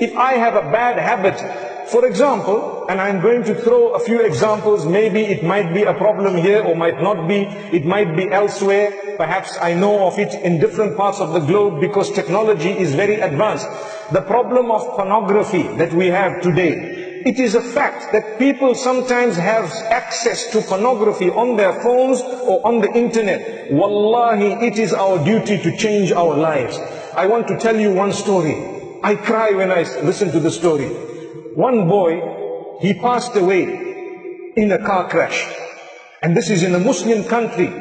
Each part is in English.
if I have a bad habit, for example, and I'm going to throw a few examples, maybe it might be a problem here or might not be, it might be elsewhere, perhaps I know of it in different parts of the globe because technology is very advanced. The problem of pornography that we have today, it is a fact that people sometimes have access to pornography on their phones or on the internet. Wallahi, it is our duty to change our lives. I want to tell you one story. I cry when I listen to the story. One boy, he passed away in a car crash. And this is in a Muslim country.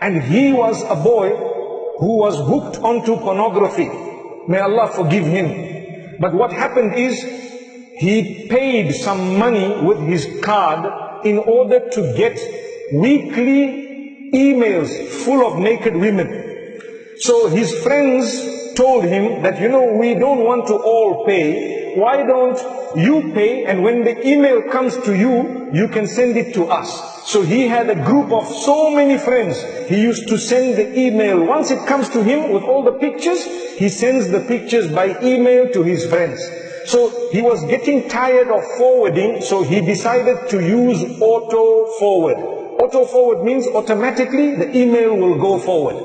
And he was a boy who was hooked onto pornography. May Allah forgive him. But what happened is, he paid some money with his card in order to get weekly emails full of naked women. So his friends told him that, we don't want to all pay. Why don't you pay, and when the email comes to you, you can send it to us. So he had a group of so many friends. He used to send the email. Once it comes to him with all the pictures, he sends the pictures by email to his friends. So he was getting tired of forwarding, so he decided to use auto forward. Auto forward means automatically the email will go forward.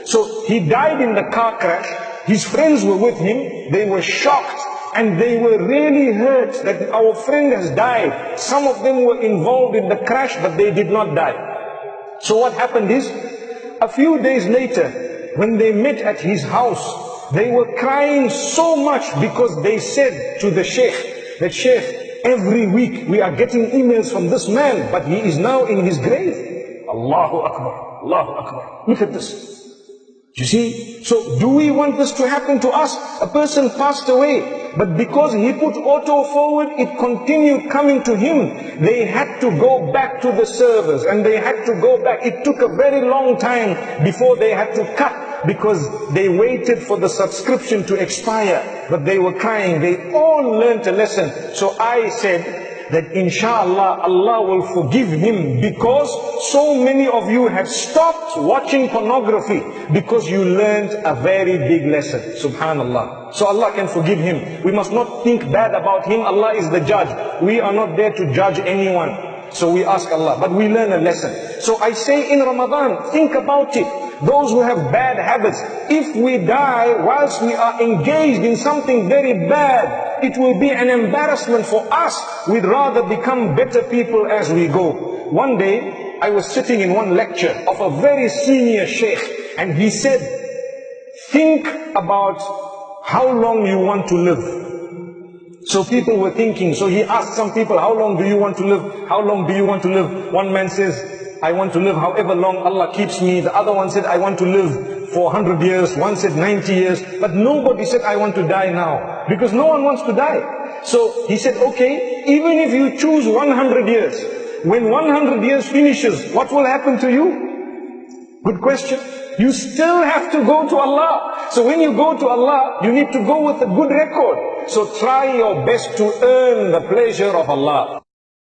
So he died in the car crash. His friends were with him. They were shocked and they were really hurt that our friend has died. Some of them were involved in the crash, but they did not die. So what happened is, a few days later, when they met at his house, they were crying so much because they said to the sheikh, that sheikh, every week we are getting emails from this man, but he is now in his grave. Allahu Akbar, Allahu Akbar. Look at this. You see, so do we want this to happen to us? A person passed away, but because he put auto forward, it continued coming to him. They had to go back to the servers and they had to go back. It took a very long time before they had to cut, because they waited for the subscription to expire. But they were crying. They all learned a lesson. So I said that inshallah Allah will forgive him, because so many of you have stopped watching pornography because you learned a very big lesson. Subhanallah. So Allah can forgive him. We must not think bad about him. Allah is the judge. We are not there to judge anyone. So we ask Allah, but we learn a lesson. So I say in Ramadan, think about it. Those who have bad habits, if we die whilst we are engaged in something very bad, it will be an embarrassment for us. We'd rather become better people as we go. One day, I was sitting in one lecture of a very senior sheikh, and he said, think about how long you want to live. So people were thinking, so he asked some people, how long do you want to live? How long do you want to live? One man says, I want to live however long Allah keeps me. The other one said, I want to live for 100 years. One said 90 years. But nobody said, I want to die now. Because no one wants to die. So he said, okay, even if you choose 100 years, when 100 years finishes, what will happen to you? Good question. You still have to go to Allah. So when you go to Allah, you need to go with a good record. So try your best to earn the pleasure of Allah.